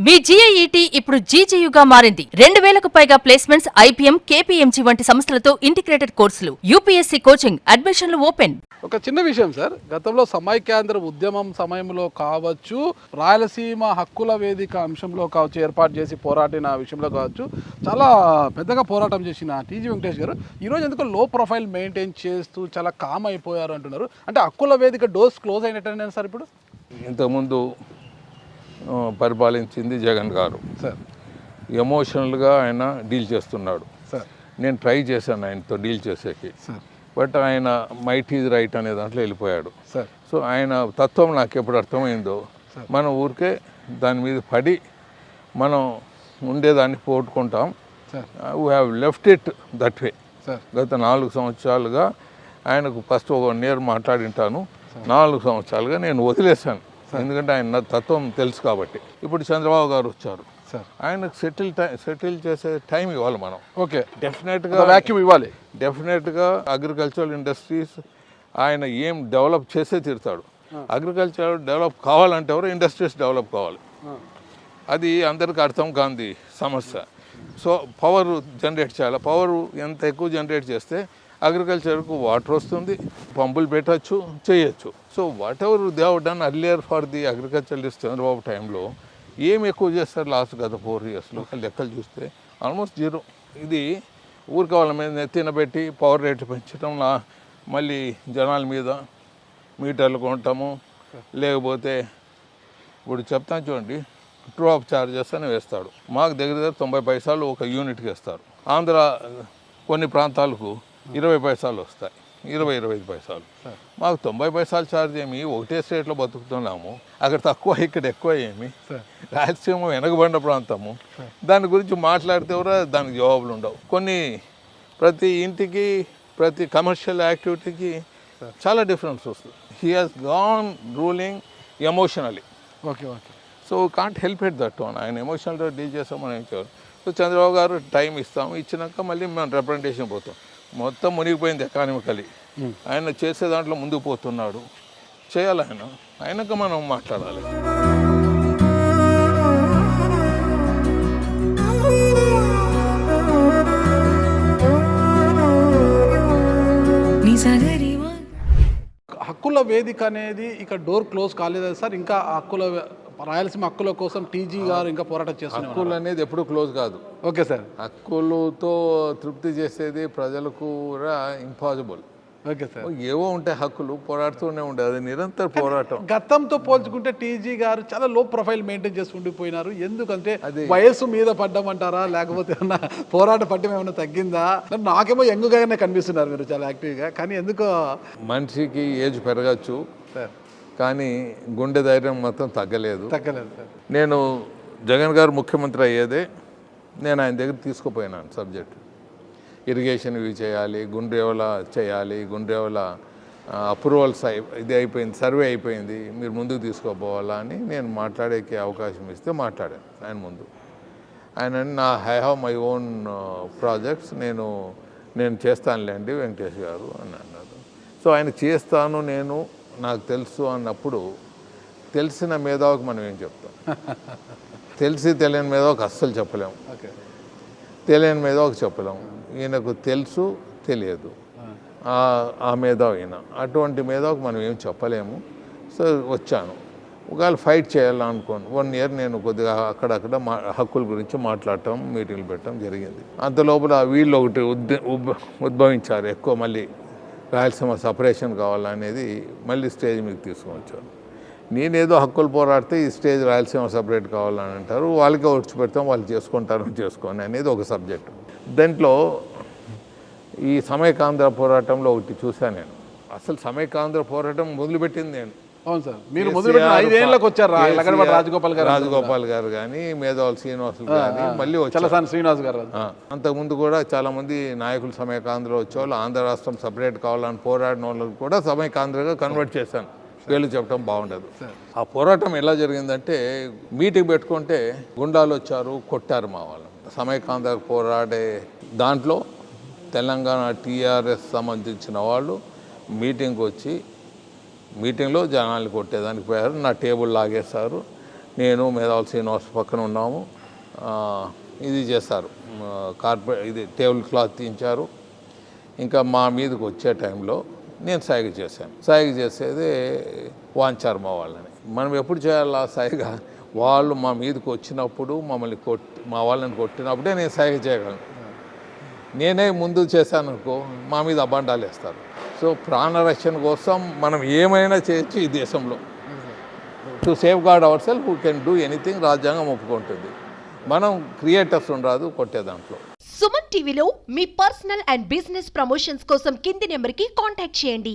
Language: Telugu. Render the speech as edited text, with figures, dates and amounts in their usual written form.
మీ జీఐఈటీ ఇప్పుడు జీజీయూగా మారింది. 2000కు పైగా ప్లేస్మెంట్స్, ఐపీఎం, కేపీఎంజీ వంటి సంస్థలతో ఇంటిగ్రేటెడ్ కోర్సులు, యూపీఎస్సీ కోచింగ్, అడ్మిషన్లు ఓపెన్. ఒక చిన్న విషయం సార్, గతంలో సమైక్యాంధ్ర ఉద్యమం సమయంలో కావచ్చు, రాయలసీమ హక్కుల వేదిక అంశంలో కావచ్చు, ఏర్పాటు చేసి పోరాడిన విషయంలో కావచ్చు, చాలా పెద్దగా పోరాటం చేసిన టీజీ వెంకటేష్ గారు ఈరోజు ఎందుకు లో ప్రొఫైల్ మెయింటైన్ చేస్తూ చాలా కామ్ అయిపోయారు అంటున్నారు. అంటే హక్కుల వేదిక డోర్స్ క్లోజ్ అయినట్టు సార్ ఇప్పుడు? ఇంతకుముందు పరిపాలించింది జగన్ గారు సార్, ఎమోషనల్గా ఆయన డీల్ చేస్తున్నాడు సార్. నేను ట్రై చేశాను ఆయనతో డీల్ చేసేకి, సార్ బట్ ఆయన మైట్ ఈజ్ రైట్ అనే దాంట్లో వెళ్ళిపోయాడు సార్. సో ఆయన తత్వం నాకు ఎప్పుడు అర్థమైందో మనం ఊరికే దాని మీద పడి మనం ఉండేదాన్ని పోగొట్టుకుంటాం. We have left it that way. గత 4 సంవత్సరాలుగా ఆయనకు ఫస్ట్ ఒక 1 year మాట్లాడింటాను, 4 సంవత్సరాలుగా నేను వదిలేశాను. ఎందుకంటే ఆయన తత్వం తెలుసు కాబట్టి. ఇప్పుడు చంద్రబాబు గారు వచ్చారు, ఆయనకు సెటిల్ చేసే టైం ఇవ్వాలి మనం. ఓకే, డెఫినెట్గా వాక్యూమ్ ఇవ్వాలి. డెఫినెట్గా అగ్రికల్చరల్ ఇండస్ట్రీస్ ఆయన ఏం డెవలప్ చేసే తీరుతాడు. అగ్రికల్చర్ డెవలప్ కావాలంటే ఎవరు ఇండస్ట్రీస్ డెవలప్ కావాలి. అది అందరికీ అర్థం కాంది సమస్య. సో పవర్ జనరేట్ చేయాలి. పవర్ ఎంత ఎక్కువ జనరేట్ చేస్తే అగ్రికల్చర్కు వాటర్ వస్తుంది, పంపులు పెట్టచ్చు, చేయొచ్చు. So what ever they have done earlier for the అగ్రికల్చరలిస్ట్ Chandrababu టైంలో ఏం ఎక్కువ చేస్తారు లాస్ట్ గత 4 yearsలో లెక్కలు చూస్తే ఆల్మోస్ట్ 0. ఇది ఊరికి వాళ్ళ మీద నెత్తినబెట్టి పవర్ రేట్లు పెంచడం, మళ్ళీ జనాల మీద మీటర్లు కొనటము, లేకపోతే ఇప్పుడు చెప్తాను చూడండి, ట్రూ ఆఫ్ చార్జెస్ అని వేస్తాడు. మాకు దగ్గర 90 పైసలు ఒక యూనిట్కి వేస్తారు. ఆంధ్ర కొన్ని ప్రాంతాలకు 20 పైసలు వస్తాయి, 20-25 పైసలు. మాకు 90 పైసలు ఛార్జ్ ఏమి, ఒకటే స్టేట్లో బతుకుతున్నాము. అక్కడ తక్కువ, ఇక్కడ ఎక్కువ ఏమి. రాయలసీమ వెనకబడిన ప్రాంతము, దాని గురించి మాట్లాడితే కూడా దానికి జవాబులు ఉండవు. ప్రతి ఇంటికి, ప్రతి కమర్షియల్ యాక్టివిటీకి చాలా డిఫరెన్స్ వస్తుంది. He has gone ruling emotionally. Okay okay. So can't help it that one. ఆయన ఎమోషనల్గా డీల్ చేస్తామని ఏం. సో చంద్రబాబు గారు టైం ఇస్తాము, ఇచ్చినాక మళ్ళీ మేము రిప్రజెంటేషన్ పోతాం. మొత్తం మునిగిపోయింది ఎకానమికలీ. ఆయన చేసే దాంట్లో ముందుకు పోతున్నాడు, చేయాలి. ఆయనకు మనం మాట్లాడాలి. హక్కుల వేదిక అనేది ఇక డోర్ క్లోజ్ కాలేదా సార్? ఇంకా రాయలసీమ హక్కుల కోసం టీజీ గారు ఇంకా పోరాటం చేస్తున్నారు. హక్కులు అనేది ఎప్పుడు క్లోజ్ కాదు. Okay sir. హక్కులతో తృప్తి చేసేది ప్రజలకు కూడా ఇంపాసిబుల్. Okay sir. ఏవో ఉంటాయి హక్కులు, పోరాడుతూనే ఉండే, అది నిరంతర పోరాటం. గతంతో పోల్చుకుంటే టీజీ గారు చాలా లో ప్రొఫైల్ మెయింటైన్ చేసుకుంటూ పోయినారు. ఎందుకంటే వయస్సు మీద పడ్డామంటారా, లేకపోతే ఏమన్నా పోరాట పట్టం ఏమైనా తగ్గిందా? నాకేమో యంగ్గానే కనిపిస్తున్నారు మీరు చాలా యాక్టివ్గా. కానీ ఎందుకో మనిషికి ఏజ్ పెరగచ్చు సార్, కానీ గుండె ధైర్యం మొత్తం తగ్గలేదు సార్. నేను జగన్ గారు ముఖ్యమంత్రి అయ్యేదే నేను ఆయన దగ్గర తీసుకుపోయినాను సబ్జెక్ట్. ఇరిగేషన్ ఇవి చేయాలి, గుండ్రేవల చేయాలి, గుండ్రేవల అప్రూవల్స్ ఇది అయిపోయింది, సర్వే అయిపోయింది, మీరు ముందుకు తీసుకోపోవాలా అని నేను మాట్లాడేకి అవకాశం ఇస్తే మాట్లాడాను ఆయన ముందు. ఆయన I have my own projects, నేను చేస్తానులేండి వెంకటేష్ గారు అని అన్నారు. సో ఆయన చేస్తాను, నాకు తెలుసు అన్నప్పుడు తెలిసిన మేధావుకి మనం ఏం చెప్తాం? తెలియని మేధావుకి అస్సలు చెప్పలేము, తెలియని మేధావుకి చెప్పలేము. ఈయనకు తెలుసు, తెలియదు, ఆ మేధావు ఈయన. అటువంటి మేధావుకి మనం ఏం చెప్పలేము. సో వచ్చాను, ఒకవేళ ఫైట్ చేయాలనుకోండి. 1 year నేను కొద్దిగా అక్కడక్కడ హక్కుల గురించి మాట్లాడటం, మీటింగ్లు పెట్టడం జరిగింది. అంత లోపల వీళ్ళు ఒకటి ఉద్భవించారు ఎక్కువ, మళ్ళీ రాయలసీమ సపరేషన్ కావాలనేది మళ్ళీ స్టేజ్ మీకు తీసుకొని వచ్చారు. నేనేదో హక్కులు పోరాడితే ఈ స్టేజ్ రాయలసీమ సపరేట్ కావాలని అంటారు, వాళ్ళకే వచ్చి పెడతాం, వాళ్ళు చేసుకోండి అనేది ఒక సబ్జెక్టు. దాంట్లో ఈ సమైకాంధ్ర పోరాటంలో ఒకటి చూశాను నేను. అసలు సమైకాంధ్ర పోరాటం మొదలుపెట్టింది నేను. అవును సార్, మీరు మొదలుపెట్టిన 5 ఏళ్ళకి వచ్చారు. రాజగోపాల్ గారు కానీ, మేధావులు శ్రీనివాసులు కానీ, మళ్ళీ శ్రీనివాస్ గారు. అంతకుముందు కూడా చాలామంది నాయకులు సమైకాంధ్రలో వచ్చేవాళ్ళు. ఆంధ్ర రాష్ట్రం సపరేట్ కావాలని పోరాడిన వాళ్ళకి కూడా సమైకాంధ్రగా కన్వర్ట్ చేశాను. పేర్లు చెప్పడం బాగుండదు. ఆ పోరాటం ఎలా జరిగిందంటే, మీటింగ్ పెట్టుకుంటే గుండాలు వచ్చారు, కొట్టారు మా వాళ్ళు. సమైకాంధ్ర పోరాడే దాంట్లో తెలంగాణ టీఆర్ఎస్ సంబంధించిన వాళ్ళు మీటింగ్కి వచ్చి మీటింగ్లో జనాలు కొట్టేదానికి పోయారు. నా టేబుల్ లాగేశారు. నేను మేధావులు శ్రీనివాస్ పక్కన ఉన్నాము. ఇది చేస్తారు, ఇది టేబుల్ క్లాత్ తీయించారు. ఇంకా మా మీదకి వచ్చే టైంలో నేను సైగ చేశాను. సైగ చేసేది వాంచారు మా వాళ్ళని. మనం ఎప్పుడు చేయాలా సైగ? వాళ్ళు మా మీదకి వచ్చినప్పుడు మా వాళ్ళని కొట్టినప్పుడే నేను సైగ చేయగలను. నేనే ముందు చేశాను అనుకో, మా మీద అబాండాలు వేస్తారు. సో ప్రాణరక్షణ కోసం మనం ఏమైనా చేయొచ్చు ఈ దేశంలో. To safeguard our self who can do anything రాజ్యాంగం ఒప్పుకుంటుంది. మనం క్రియేటర్స్ ఉండరాదు కొట్టే దాంట్లో. సుమన్ టీవీలో మీ పర్సనల్ అండ్ బిజినెస్ ప్రమోషన్స్ కోసం కింది నెంబర్కి కాంటాక్ట్ చేయండి.